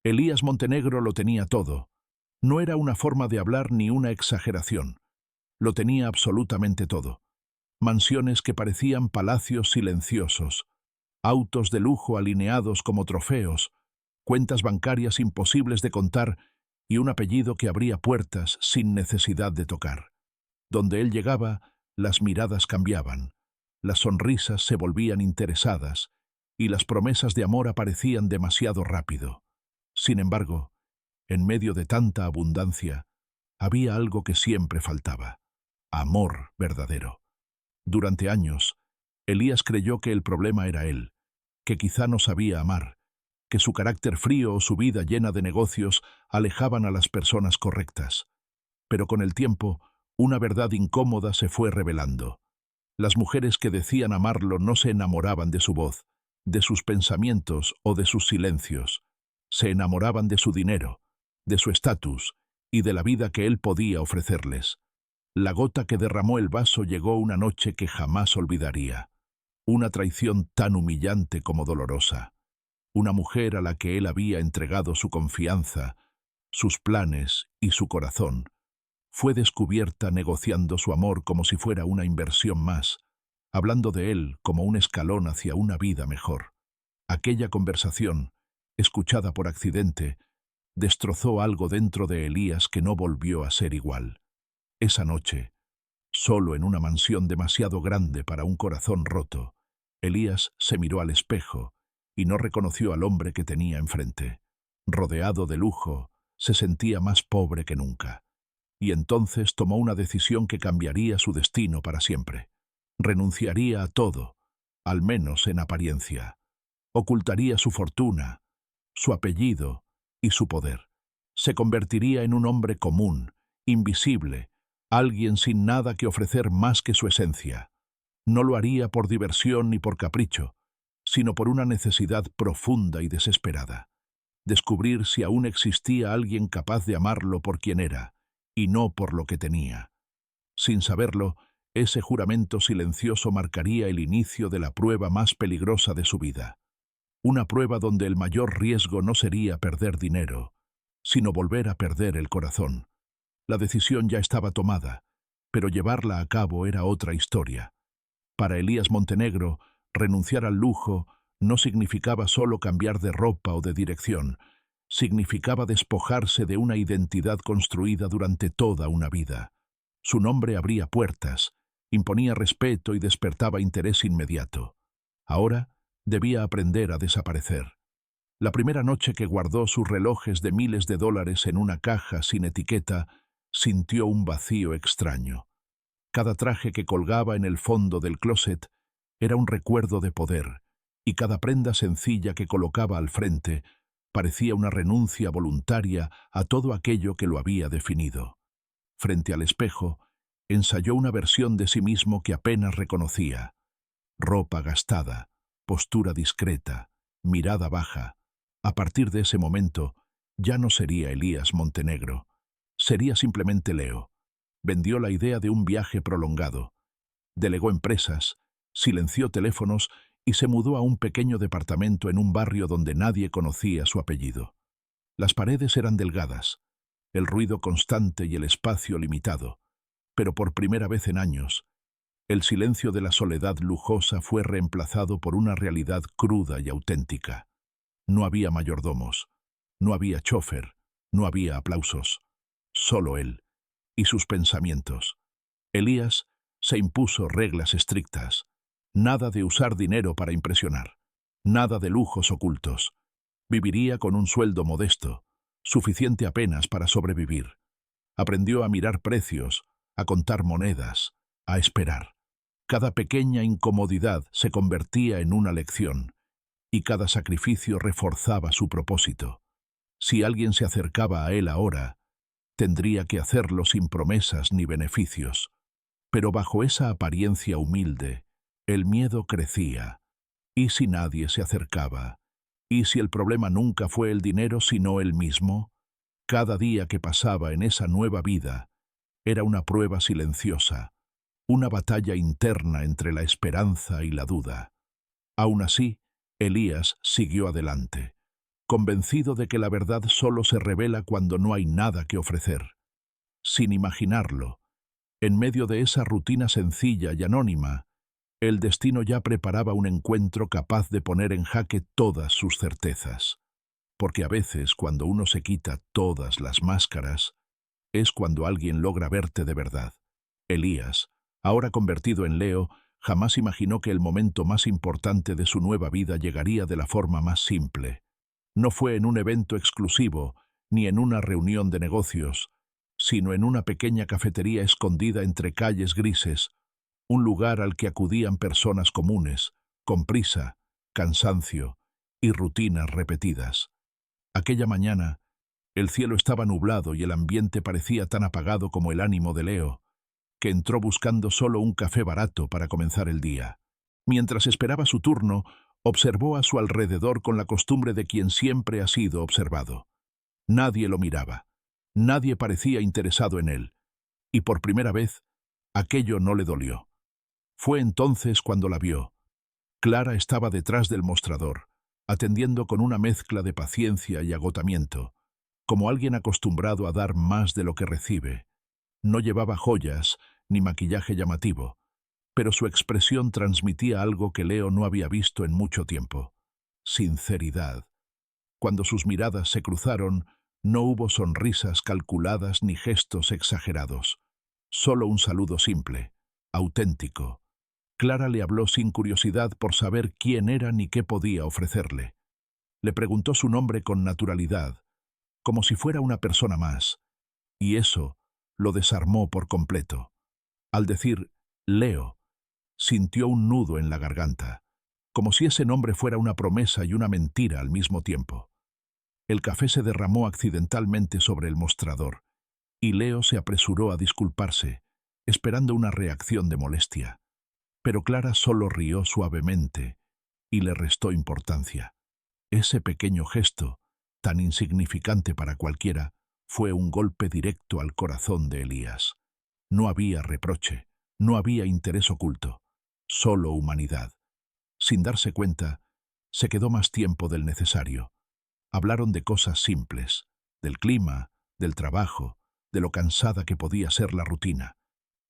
Elías Montenegro lo tenía todo. No era una forma de hablar ni una exageración. Lo tenía absolutamente todo. Mansiones que parecían palacios silenciosos, autos de lujo alineados como trofeos, cuentas bancarias imposibles de contar y un apellido que abría puertas sin necesidad de tocar. Donde él llegaba, las miradas cambiaban, las sonrisas se volvían interesadas y las promesas de amor aparecían demasiado rápido. Sin embargo, en medio de tanta abundancia, había algo que siempre faltaba: amor verdadero. Durante años, Elías creyó que el problema era él, que quizá no sabía amar, que su carácter frío o su vida llena de negocios alejaban a las personas correctas. Pero con el tiempo, una verdad incómoda se fue revelando. Las mujeres que decían amarlo no se enamoraban de su voz, de sus pensamientos o de sus silencios. Se enamoraban de su dinero, de su estatus y de la vida que él podía ofrecerles. La gota que derramó el vaso llegó una noche que jamás olvidaría. Una traición tan humillante como dolorosa. Una mujer a la que él había entregado su confianza, sus planes y su corazón, fue descubierta negociando su amor como si fuera una inversión más, hablando de él como un escalón hacia una vida mejor. Aquella conversación, escuchada por accidente, destrozó algo dentro de Elías que no volvió a ser igual. Esa noche, solo en una mansión demasiado grande para un corazón roto, Elías se miró al espejo y no reconoció al hombre que tenía enfrente. Rodeado de lujo, se sentía más pobre que nunca. Y entonces tomó una decisión que cambiaría su destino para siempre. Renunciaría a todo, al menos en apariencia. Ocultaría su fortuna, su apellido y su poder. Se convertiría en un hombre común, invisible, alguien sin nada que ofrecer más que su esencia. No lo haría por diversión ni por capricho, sino por una necesidad profunda y desesperada. Descubrir si aún existía alguien capaz de amarlo por quien era, y no por lo que tenía. Sin saberlo, ese juramento silencioso marcaría el inicio de la prueba más peligrosa de su vida. Una prueba donde el mayor riesgo no sería perder dinero, sino volver a perder el corazón. La decisión ya estaba tomada, pero llevarla a cabo era otra historia. Para Elías Montenegro, renunciar al lujo no significaba solo cambiar de ropa o de dirección, significaba despojarse de una identidad construida durante toda una vida. Su nombre abría puertas, imponía respeto y despertaba interés inmediato. Ahora debía aprender a desaparecer. La primera noche que guardó sus relojes de miles de dólares en una caja sin etiqueta, sintió un vacío extraño. Cada traje que colgaba en el fondo del closet era un recuerdo de poder, y cada prenda sencilla que colocaba al frente parecía una renuncia voluntaria a todo aquello que lo había definido. Frente al espejo, ensayó una versión de sí mismo que apenas reconocía. Ropa gastada, postura discreta, mirada baja. A partir de ese momento, ya no sería Elías Montenegro. Sería simplemente Leo. Vendió la idea de un viaje prolongado. Delegó empresas, silenció teléfonos y se mudó a un pequeño departamento en un barrio donde nadie conocía su apellido. Las paredes eran delgadas, el ruido constante y el espacio limitado, pero por primera vez en años, el silencio de la soledad lujosa fue reemplazado por una realidad cruda y auténtica. No había mayordomos, no había chofer, no había aplausos, solo él y sus pensamientos. Elías se impuso reglas estrictas. Nada de usar dinero para impresionar, nada de lujos ocultos. Viviría con un sueldo modesto, suficiente apenas para sobrevivir. Aprendió a mirar precios, a contar monedas, a esperar. Cada pequeña incomodidad se convertía en una lección, y cada sacrificio reforzaba su propósito. Si alguien se acercaba a él ahora, tendría que hacerlo sin promesas ni beneficios. Pero bajo esa apariencia humilde, el miedo crecía. ¿Y si nadie se acercaba? ¿Y si el problema nunca fue el dinero sino él mismo? Cada día que pasaba en esa nueva vida era una prueba silenciosa, una batalla interna entre la esperanza y la duda. Aún así, Elías siguió adelante. convencido de que la verdad solo se revela cuando no hay nada que ofrecer. Sin imaginarlo, en medio de esa rutina sencilla y anónima, el destino ya preparaba un encuentro capaz de poner en jaque todas sus certezas. Porque a veces, cuando uno se quita todas las máscaras, es cuando alguien logra verte de verdad. Elías, ahora convertido en Leo, jamás imaginó que el momento más importante de su nueva vida llegaría de la forma más simple. No fue en un evento exclusivo, ni en una reunión de negocios, sino en una pequeña cafetería escondida entre calles grises, un lugar al que acudían personas comunes, con prisa, cansancio y rutinas repetidas. Aquella mañana, el cielo estaba nublado y el ambiente parecía tan apagado como el ánimo de Leo, que entró buscando solo un café barato para comenzar el día. Mientras esperaba su turno, observó a su alrededor con la costumbre de quien siempre ha sido observado. Nadie lo miraba, nadie parecía interesado en él, y por primera vez, aquello no le dolió. Fue entonces cuando la vio. Clara estaba detrás del mostrador, atendiendo con una mezcla de paciencia y agotamiento, como alguien acostumbrado a dar más de lo que recibe. No llevaba joyas ni maquillaje llamativo, pero su expresión transmitía algo que Leo no había visto en mucho tiempo: sinceridad. Cuando sus miradas se cruzaron, no hubo sonrisas calculadas ni gestos exagerados, solo un saludo simple, auténtico. Clara le habló sin curiosidad por saber quién era ni qué podía ofrecerle. Le preguntó su nombre con naturalidad, como si fuera una persona más, y eso lo desarmó por completo. Al decir Leo, sintió un nudo en la garganta, como si ese nombre fuera una promesa y una mentira al mismo tiempo. El café se derramó accidentalmente sobre el mostrador, y Leo se apresuró a disculparse, esperando una reacción de molestia. Pero Clara solo rió suavemente y le restó importancia. Ese pequeño gesto, tan insignificante para cualquiera, fue un golpe directo al corazón de Elías. No había reproche, no había interés oculto, solo humanidad. Sin darse cuenta, se quedó más tiempo del necesario. Hablaron de cosas simples, del clima, del trabajo, de lo cansada que podía ser la rutina.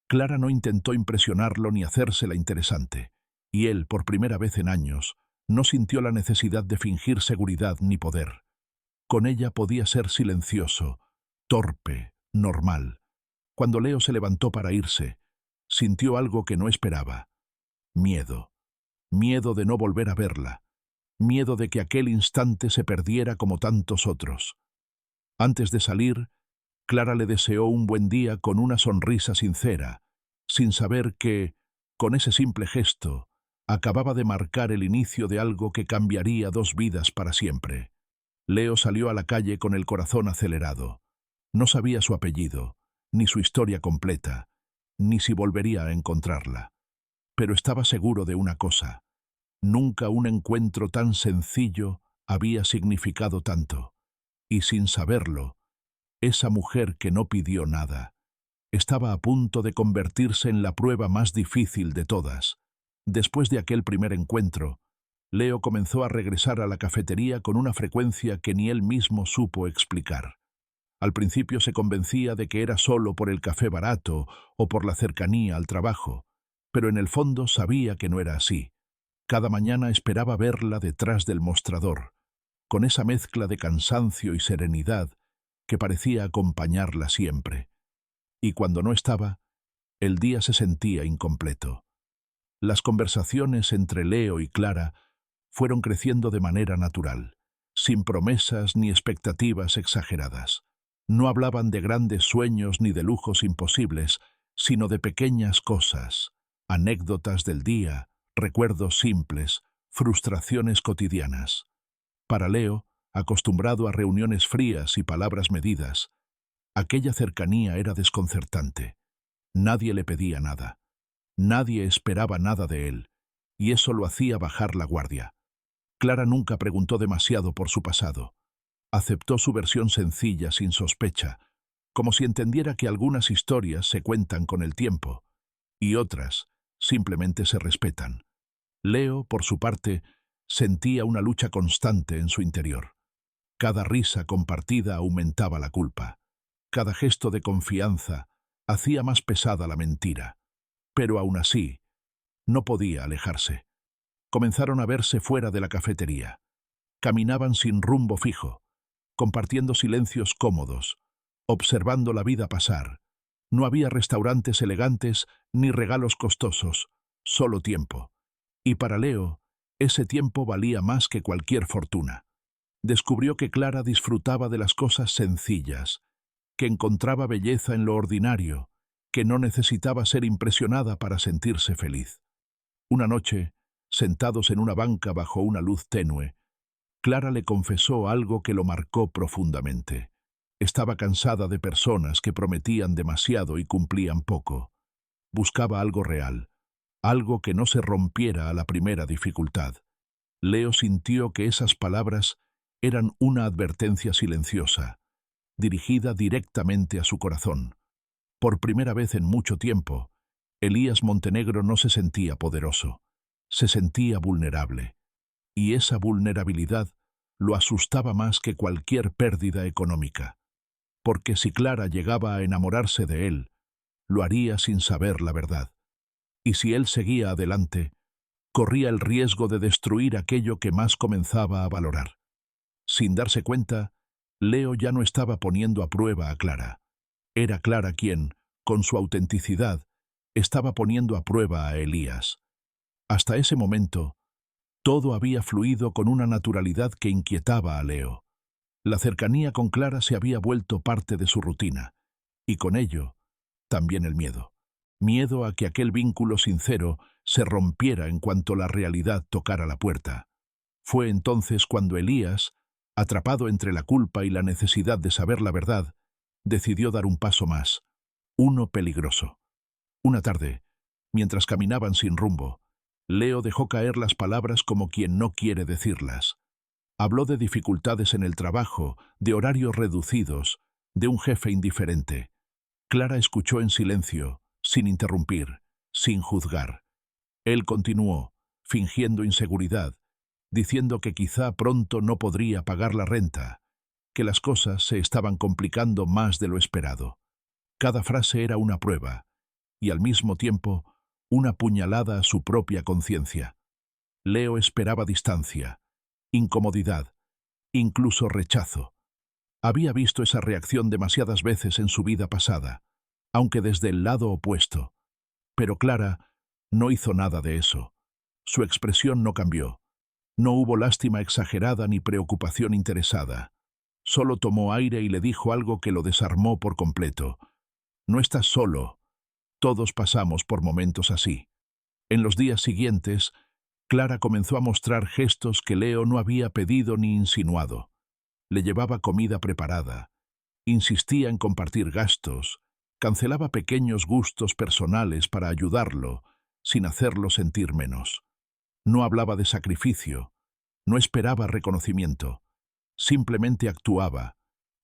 Clara no intentó impresionarlo ni hacérsela interesante, y él, por primera vez en años, no sintió la necesidad de fingir seguridad ni poder. Con ella podía ser silencioso, torpe, normal. Cuando Leo se levantó para irse, sintió algo que no esperaba: miedo. Miedo de no volver a verla, miedo de que aquel instante se perdiera como tantos otros. Antes de salir, Clara le deseó un buen día con una sonrisa sincera, sin saber que, con ese simple gesto, acababa de marcar el inicio de algo que cambiaría dos vidas para siempre. Leo salió a la calle con el corazón acelerado. No sabía su apellido, ni su historia completa, ni si volvería a encontrarla. Pero estaba seguro de una cosa: nunca un encuentro tan sencillo había significado tanto. Y sin saberlo, esa mujer que no pidió nada estaba a punto de convertirse en la prueba más difícil de todas. Después de aquel primer encuentro, Leo comenzó a regresar a la cafetería con una frecuencia que ni él mismo supo explicar. Al principio se convencía de que era solo por el café barato o por la cercanía al trabajo, pero en el fondo sabía que no era así. Cada mañana esperaba verla detrás del mostrador, con esa mezcla de cansancio y serenidad que parecía acompañarla siempre. Y cuando no estaba, el día se sentía incompleto. Las conversaciones entre Leo y Clara fueron creciendo de manera natural, sin promesas ni expectativas exageradas. No hablaban de grandes sueños ni de lujos imposibles, sino de pequeñas cosas, anécdotas del día, recuerdos simples, frustraciones cotidianas. Para Leo, acostumbrado a reuniones frías y palabras medidas, aquella cercanía era desconcertante. Nadie le pedía nada, nadie esperaba nada de él, y eso lo hacía bajar la guardia. Clara nunca preguntó demasiado por su pasado. Aceptó su versión sencilla, sin sospecha, como si entendiera que algunas historias se cuentan con el tiempo, y otras simplemente se respetan. Leo, por su parte, sentía una lucha constante en su interior. Cada risa compartida aumentaba la culpa. Cada gesto de confianza hacía más pesada la mentira. Pero aún así, no podía alejarse. Comenzaron a verse fuera de la cafetería. Caminaban sin rumbo fijo, compartiendo silencios cómodos, observando la vida pasar. No había restaurantes elegantes ni regalos costosos, solo tiempo. Y para Leo, ese tiempo valía más que cualquier fortuna. Descubrió que Clara disfrutaba de las cosas sencillas, que encontraba belleza en lo ordinario, que no necesitaba ser impresionada para sentirse feliz. Una noche, sentados en una banca bajo una luz tenue, Clara le confesó algo que lo marcó profundamente. Estaba cansada de personas que prometían demasiado y cumplían poco. Buscaba algo real, algo que no se rompiera a la primera dificultad. Leo sintió que esas palabras eran una advertencia silenciosa, dirigida directamente a su corazón. Por primera vez en mucho tiempo, Elías Montenegro no se sentía poderoso, se sentía vulnerable. Y esa vulnerabilidad lo asustaba más que cualquier pérdida económica. Porque si Clara llegaba a enamorarse de él, lo haría sin saber la verdad. Y si él seguía adelante, corría el riesgo de destruir aquello que más comenzaba a valorar. Sin darse cuenta, Leo ya no estaba poniendo a prueba a Clara. Era Clara quien, con su autenticidad, estaba poniendo a prueba a Elías. Hasta ese momento, todo había fluido con una naturalidad que inquietaba a Leo. La cercanía con Clara se había vuelto parte de su rutina, y con ello, también el miedo. Miedo a que aquel vínculo sincero se rompiera en cuanto la realidad tocara la puerta. Fue entonces cuando Elías, atrapado entre la culpa y la necesidad de saber la verdad, decidió dar un paso más, uno peligroso. Una tarde, mientras caminaban sin rumbo, Leo dejó caer las palabras como quien no quiere decirlas. Habló de dificultades en el trabajo, de horarios reducidos, de un jefe indiferente. Clara escuchó en silencio, sin interrumpir, sin juzgar. Él continuó, fingiendo inseguridad, diciendo que quizá pronto no podría pagar la renta, que las cosas se estaban complicando más de lo esperado. Cada frase era una prueba, y al mismo tiempo, una puñalada a su propia conciencia. Leo esperaba distancia, incomodidad, incluso rechazo. Había visto esa reacción demasiadas veces en su vida pasada, aunque desde el lado opuesto. Pero Clara no hizo nada de eso. Su expresión no cambió. No hubo lástima exagerada ni preocupación interesada. Solo tomó aire y le dijo algo que lo desarmó por completo. No estás solo. Todos pasamos por momentos así. En los días siguientes, Clara comenzó a mostrar gestos que Leo no había pedido ni insinuado. Le llevaba comida preparada, insistía en compartir gastos, cancelaba pequeños gustos personales para ayudarlo, sin hacerlo sentir menos. No hablaba de sacrificio, no esperaba reconocimiento, simplemente actuaba,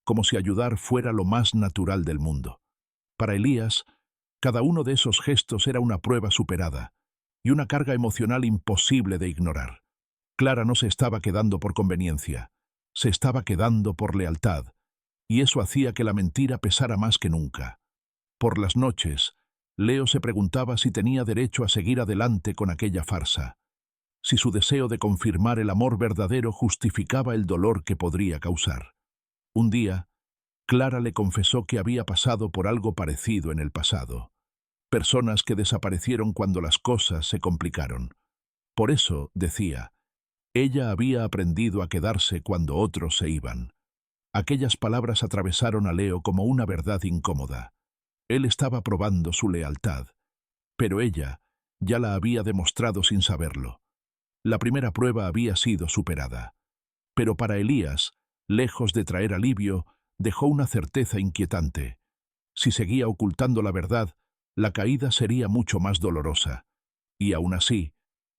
como si ayudar fuera lo más natural del mundo. Para Elías, cada uno de esos gestos era una prueba superada y una carga emocional imposible de ignorar. Clara no se estaba quedando por conveniencia, se estaba quedando por lealtad, y eso hacía que la mentira pesara más que nunca. Por las noches, Leo se preguntaba si tenía derecho a seguir adelante con aquella farsa, si su deseo de confirmar el amor verdadero justificaba el dolor que podría causar. Un día, Clara le confesó que había pasado por algo parecido en el pasado. Personas que desaparecieron cuando las cosas se complicaron. Por eso, decía, ella había aprendido a quedarse cuando otros se iban. Aquellas palabras atravesaron a Leo como una verdad incómoda. Él estaba probando su lealtad, pero ella ya la había demostrado sin saberlo. La primera prueba había sido superada. Pero para Elías, lejos de traer alivio, dejó una certeza inquietante. Si seguía ocultando la verdad, la caída sería mucho más dolorosa. Y aún así,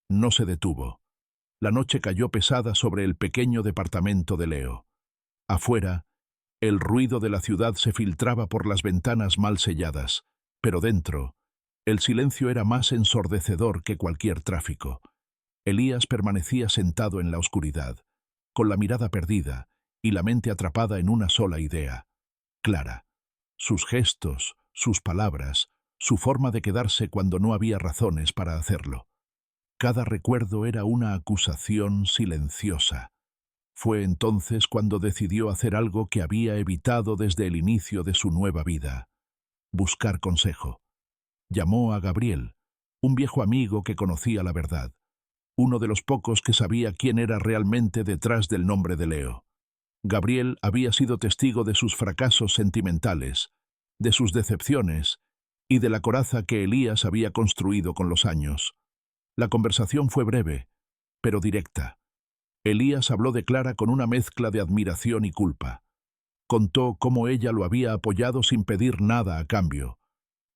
no se detuvo. La noche cayó pesada sobre el pequeño departamento de Leo. Afuera, el ruido de la ciudad se filtraba por las ventanas mal selladas, pero dentro, el silencio era más ensordecedor que cualquier tráfico. Elías permanecía sentado en la oscuridad, con la mirada perdida, y la mente atrapada en una sola idea, Clara. Sus gestos, sus palabras, su forma de quedarse cuando no había razones para hacerlo. Cada recuerdo era una acusación silenciosa. Fue entonces cuando decidió hacer algo que había evitado desde el inicio de su nueva vida: buscar consejo. Llamó a Gabriel, un viejo amigo que conocía la verdad, uno de los pocos que sabía quién era realmente detrás del nombre de Leo. Gabriel había sido testigo de sus fracasos sentimentales, de sus decepciones y de la coraza que Elías había construido con los años. La conversación fue breve, pero directa. Elías habló de Clara con una mezcla de admiración y culpa. Contó cómo ella lo había apoyado sin pedir nada a cambio,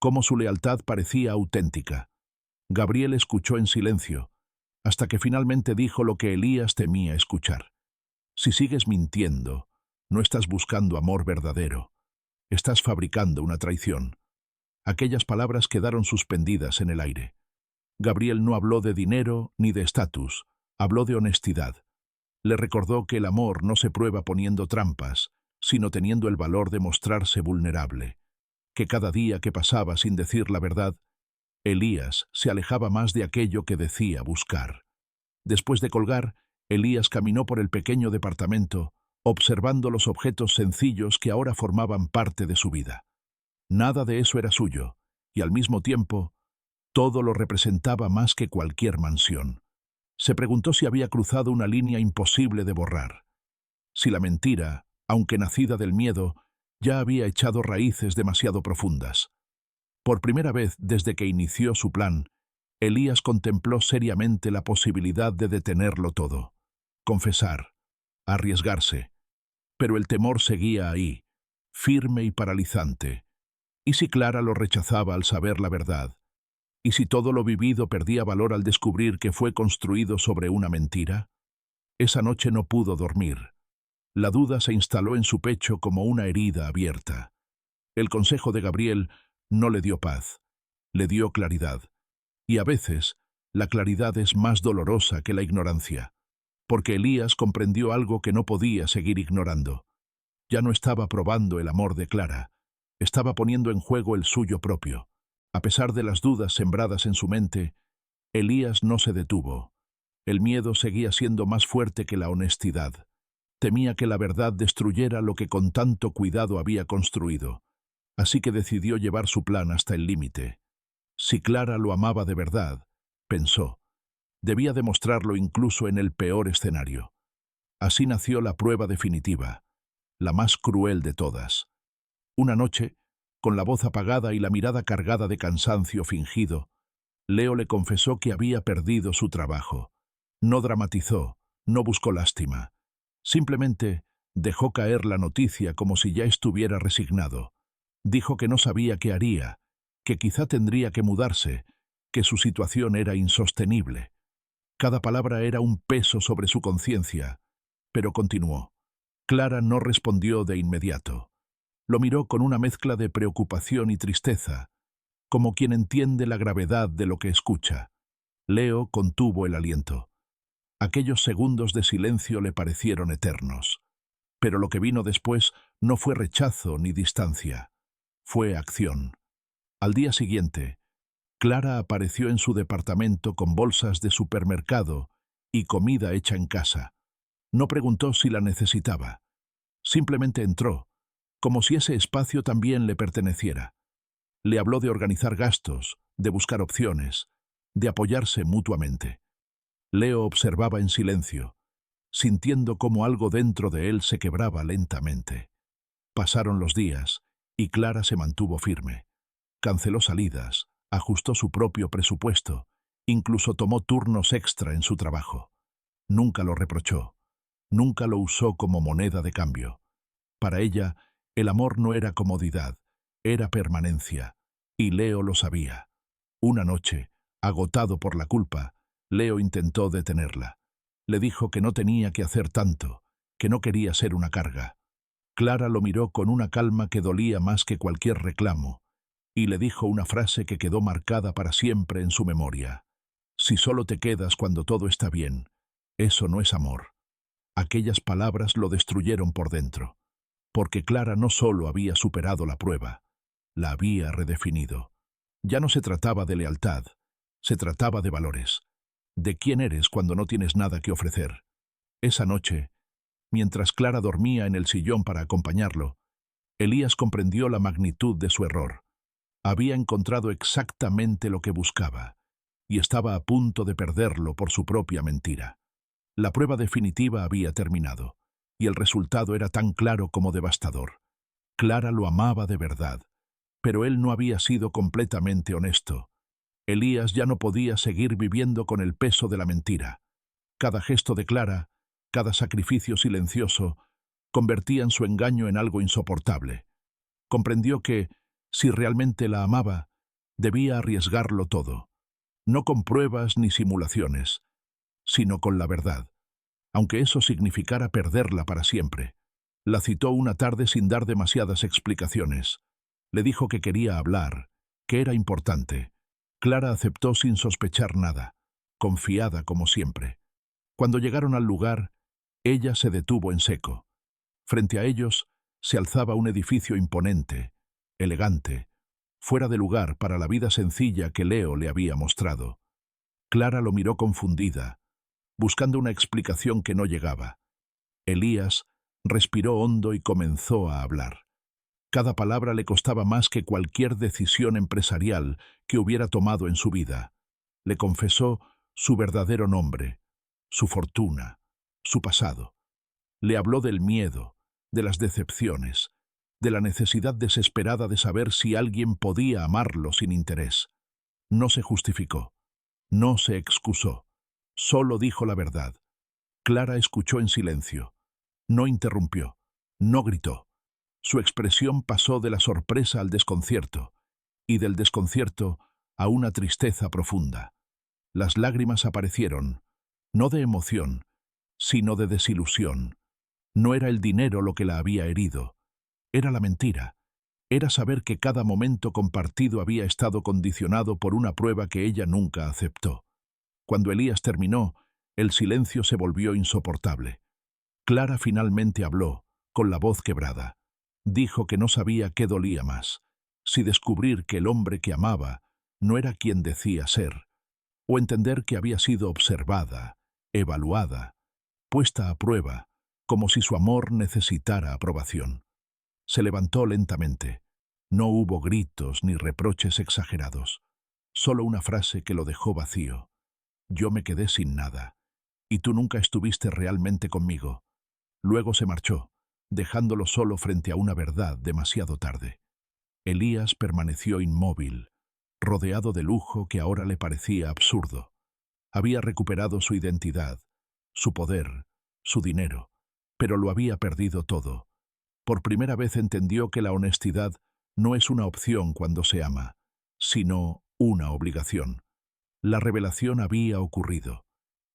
cómo su lealtad parecía auténtica. Gabriel escuchó en silencio, hasta que finalmente dijo lo que Elías temía escuchar. Si sigues mintiendo, no estás buscando amor verdadero. Estás fabricando una traición. Aquellas palabras quedaron suspendidas en el aire. Gabriel no habló de dinero ni de estatus, habló de honestidad. Le recordó que el amor no se prueba poniendo trampas, sino teniendo el valor de mostrarse vulnerable. Que cada día que pasaba sin decir la verdad, Elías se alejaba más de aquello que decía buscar. Después de colgar, Elías caminó por el pequeño departamento, observando los objetos sencillos que ahora formaban parte de su vida. Nada de eso era suyo, y al mismo tiempo, todo lo representaba más que cualquier mansión. Se preguntó si había cruzado una línea imposible de borrar. Si la mentira, aunque nacida del miedo, ya había echado raíces demasiado profundas. Por primera vez desde que inició su plan, Elías contempló seriamente la posibilidad de detenerlo todo. Confesar, arriesgarse. Pero el temor seguía ahí, firme y paralizante. ¿Y si Clara lo rechazaba al saber la verdad? ¿Y si todo lo vivido perdía valor al descubrir que fue construido sobre una mentira? Esa noche no pudo dormir. La duda se instaló en su pecho como una herida abierta. El consejo de Gabriel no le dio paz, le dio claridad. Y a veces, la claridad es más dolorosa que la ignorancia, porque Elías comprendió algo que no podía seguir ignorando. Ya no estaba probando el amor de Clara, estaba poniendo en juego el suyo propio. A pesar de las dudas sembradas en su mente, Elías no se detuvo. El miedo seguía siendo más fuerte que la honestidad. Temía que la verdad destruyera lo que con tanto cuidado había construido. Así que decidió llevar su plan hasta el límite. Si Clara lo amaba de verdad, pensó, debía demostrarlo incluso en el peor escenario. Así nació la prueba definitiva, la más cruel de todas. Una noche, con la voz apagada y la mirada cargada de cansancio fingido, Leo le confesó que había perdido su trabajo. No dramatizó, no buscó lástima. Simplemente dejó caer la noticia como si ya estuviera resignado. Dijo que no sabía qué haría, que quizá tendría que mudarse, que su situación era insostenible. Cada palabra era un peso sobre su conciencia, pero continuó. Clara no respondió de inmediato. Lo miró con una mezcla de preocupación y tristeza, como quien entiende la gravedad de lo que escucha. Leo contuvo el aliento. Aquellos segundos de silencio le parecieron eternos. Pero lo que vino después no fue rechazo ni distancia. Fue acción. Al día siguiente, Clara apareció en su departamento con bolsas de supermercado y comida hecha en casa. No preguntó si la necesitaba. Simplemente entró, como si ese espacio también le perteneciera. Le habló de organizar gastos, de buscar opciones, de apoyarse mutuamente. Leo observaba en silencio, sintiendo cómo algo dentro de él se quebraba lentamente. Pasaron los días, y Clara se mantuvo firme. Canceló salidas, ajustó su propio presupuesto, incluso tomó turnos extra en su trabajo. Nunca lo reprochó, nunca lo usó como moneda de cambio. Para ella, el amor no era comodidad, era permanencia, y Leo lo sabía. Una noche, agotado por la culpa, Leo intentó detenerla. Le dijo que no tenía que hacer tanto, que no quería ser una carga. Clara lo miró con una calma que dolía más que cualquier reclamo, y le dijo una frase que quedó marcada para siempre en su memoria. Si solo te quedas cuando todo está bien, eso no es amor. Aquellas palabras lo destruyeron por dentro, porque Clara no solo había superado la prueba, la había redefinido. Ya no se trataba de lealtad, se trataba de valores, de quién eres cuando no tienes nada que ofrecer. Esa noche, mientras Clara dormía en el sillón para acompañarlo, Elías comprendió la magnitud de su error. Había encontrado exactamente lo que buscaba, y estaba a punto de perderlo por su propia mentira. La prueba definitiva había terminado, y el resultado era tan claro como devastador. Clara lo amaba de verdad, pero él no había sido completamente honesto. Elías ya no podía seguir viviendo con el peso de la mentira. Cada gesto de Clara, cada sacrificio silencioso, convertían su engaño en algo insoportable. Comprendió que, si realmente la amaba, debía arriesgarlo todo, no con pruebas ni simulaciones, sino con la verdad, aunque eso significara perderla para siempre. La citó una tarde sin dar demasiadas explicaciones. Le dijo que quería hablar, que era importante. Clara aceptó sin sospechar nada, confiada como siempre. Cuando llegaron al lugar, ella se detuvo en seco. Frente a ellos se alzaba un edificio imponente, elegante, fuera de lugar para la vida sencilla que Leo le había mostrado. Clara lo miró confundida, buscando una explicación que no llegaba. Elías respiró hondo y comenzó a hablar. Cada palabra le costaba más que cualquier decisión empresarial que hubiera tomado en su vida. Le confesó su verdadero nombre, su fortuna, su pasado. Le habló del miedo, de las decepciones, de la necesidad desesperada de saber si alguien podía amarlo sin interés. No se justificó, no se excusó, solo dijo la verdad. Clara escuchó en silencio. No interrumpió, no gritó. Su expresión pasó de la sorpresa al desconcierto, y del desconcierto a una tristeza profunda. Las lágrimas aparecieron, no de emoción, sino de desilusión. No era el dinero lo que la había herido, era la mentira. Era saber que cada momento compartido había estado condicionado por una prueba que ella nunca aceptó. Cuando Elías terminó, el silencio se volvió insoportable. Clara finalmente habló, con la voz quebrada. Dijo que no sabía qué dolía más, si descubrir que el hombre que amaba no era quien decía ser, o entender que había sido observada, evaluada, puesta a prueba, como si su amor necesitara aprobación. Se levantó lentamente. No hubo gritos ni reproches exagerados, solo una frase que lo dejó vacío. Yo me quedé sin nada, y tú nunca estuviste realmente conmigo. Luego se marchó, dejándolo solo frente a una verdad demasiado tarde. Elías permaneció inmóvil, rodeado de lujo que ahora le parecía absurdo. Había recuperado su identidad, su poder, su dinero, pero lo había perdido todo. Por primera vez entendió que la honestidad no es una opción cuando se ama, sino una obligación. La revelación había ocurrido,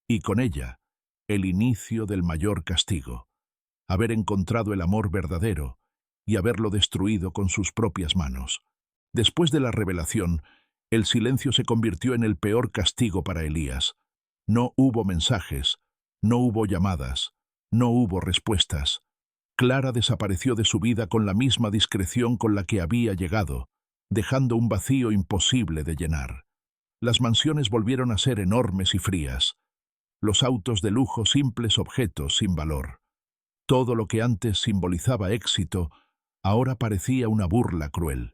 y con ella, el inicio del mayor castigo. Haber encontrado el amor verdadero y haberlo destruido con sus propias manos. Después de la revelación, el silencio se convirtió en el peor castigo para Elías. No hubo mensajes, no hubo llamadas, no hubo respuestas. Clara desapareció de su vida con la misma discreción con la que había llegado, dejando un vacío imposible de llenar. Las mansiones volvieron a ser enormes y frías. Los autos de lujo simples objetos sin valor. Todo lo que antes simbolizaba éxito, ahora parecía una burla cruel.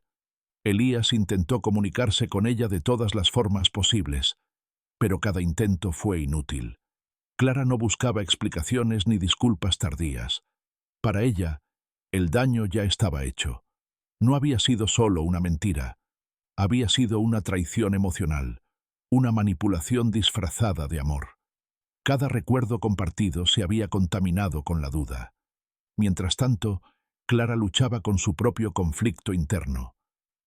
Elías intentó comunicarse con ella de todas las formas posibles, pero cada intento fue inútil. Clara no buscaba explicaciones ni disculpas tardías. Para ella, el daño ya estaba hecho. No había sido solo una mentira, había sido una traición emocional, una manipulación disfrazada de amor. Cada recuerdo compartido se había contaminado con la duda. Mientras tanto, Clara luchaba con su propio conflicto interno.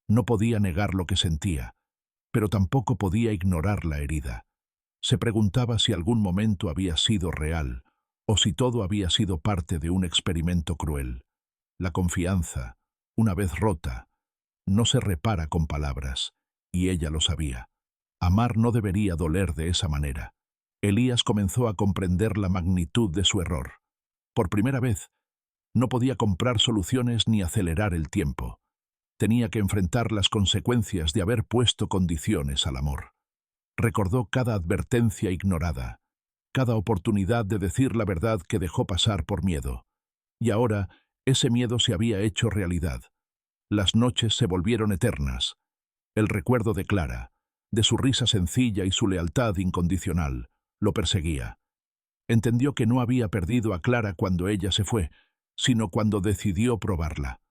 No podía negar lo que sentía, pero tampoco podía ignorar la herida. Se preguntaba si algún momento había sido real, o si todo había sido parte de un experimento cruel. La confianza, una vez rota, no se repara con palabras, y ella lo sabía. Amar no debería doler de esa manera. Elías comenzó a comprender la magnitud de su error. Por primera vez, no podía comprar soluciones ni acelerar el tiempo. Tenía que enfrentar las consecuencias de haber puesto condiciones al amor. Recordó cada advertencia ignorada, cada oportunidad de decir la verdad que dejó pasar por miedo. Y ahora, ese miedo se había hecho realidad. Las noches se volvieron eternas. El recuerdo de Clara, de su risa sencilla y su lealtad incondicional, lo perseguía. Entendió que no había perdido a Clara cuando ella se fue, sino cuando decidió probarla.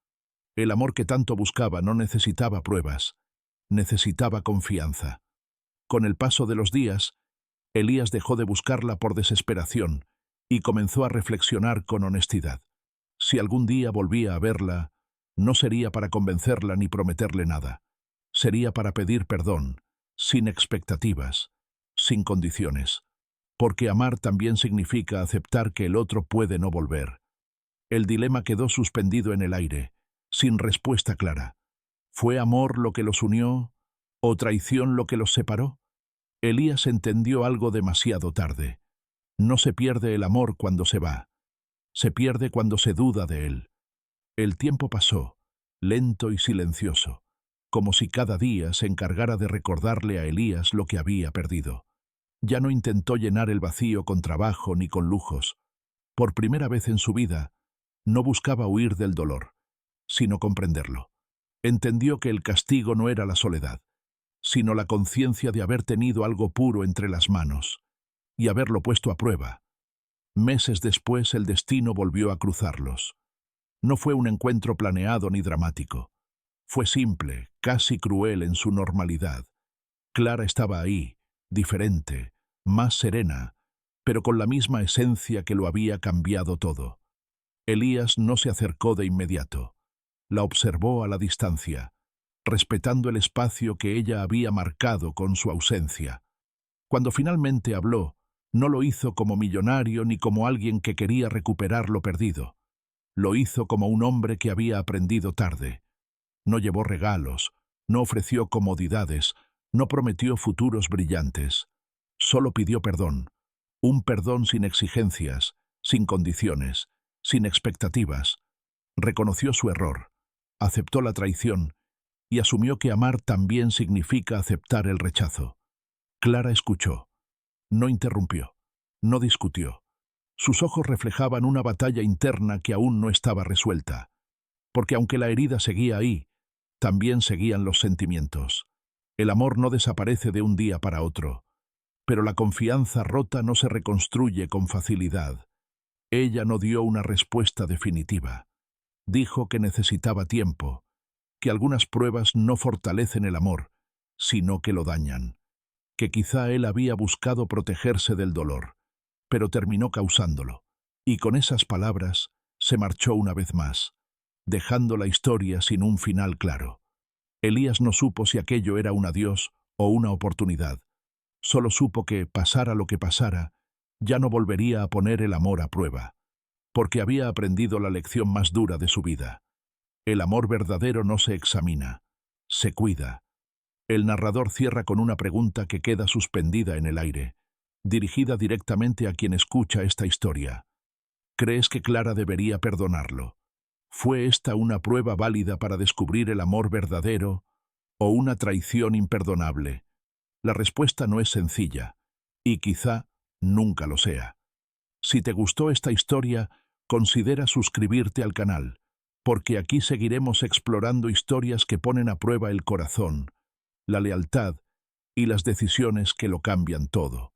El amor que tanto buscaba no necesitaba pruebas, necesitaba confianza. Con el paso de los días, Elías dejó de buscarla por desesperación y comenzó a reflexionar con honestidad. Si algún día volvía a verla, no sería para convencerla ni prometerle nada. Sería para pedir perdón, sin expectativas, sin condiciones. Porque amar también significa aceptar que el otro puede no volver. El dilema quedó suspendido en el aire, sin respuesta clara. ¿Fue amor lo que los unió o traición lo que los separó? Elías entendió algo demasiado tarde. No se pierde el amor cuando se va. Se pierde cuando se duda de él. El tiempo pasó, lento y silencioso, como si cada día se encargara de recordarle a Elías lo que había perdido. Ya no intentó llenar el vacío con trabajo ni con lujos. Por primera vez en su vida, no buscaba huir del dolor, sino comprenderlo. Entendió que el castigo no era la soledad, sino la conciencia de haber tenido algo puro entre las manos y haberlo puesto a prueba. Meses después el destino volvió a cruzarlos. No fue un encuentro planeado ni dramático. Fue simple, casi cruel en su normalidad. Clara estaba ahí, diferente, más serena, pero con la misma esencia que lo había cambiado todo. Elías no se acercó de inmediato. La observó a la distancia, respetando el espacio que ella había marcado con su ausencia. Cuando finalmente habló, no lo hizo como millonario ni como alguien que quería recuperar lo perdido. Lo hizo como un hombre que había aprendido tarde. No llevó regalos, no ofreció comodidades, no prometió futuros brillantes. Solo pidió perdón. Un perdón sin exigencias, sin condiciones, sin expectativas. Reconoció su error, aceptó la traición y asumió que amar también significa aceptar el rechazo. Clara escuchó. No interrumpió, no discutió. Sus ojos reflejaban una batalla interna que aún no estaba resuelta, porque aunque la herida seguía ahí, también seguían los sentimientos. El amor no desaparece de un día para otro, pero la confianza rota no se reconstruye con facilidad. Ella no dio una respuesta definitiva. Dijo que necesitaba tiempo, que algunas pruebas no fortalecen el amor, sino que lo dañan, que quizá él había buscado protegerse del dolor, pero terminó causándolo, y con esas palabras se marchó una vez más, dejando la historia sin un final claro. Elías no supo si aquello era un adiós o una oportunidad. Solo supo que, pasara lo que pasara, ya no volvería a poner el amor a prueba, porque había aprendido la lección más dura de su vida. El amor verdadero no se examina, se cuida. El narrador cierra con una pregunta que queda suspendida en el aire, dirigida directamente a quien escucha esta historia. ¿Crees que Clara debería perdonarlo? ¿Fue esta una prueba válida para descubrir el amor verdadero o una traición imperdonable? La respuesta no es sencilla, y quizá nunca lo sea. Si te gustó esta historia, considera suscribirte al canal, porque aquí seguiremos explorando historias que ponen a prueba el corazón, la lealtad y las decisiones que lo cambian todo.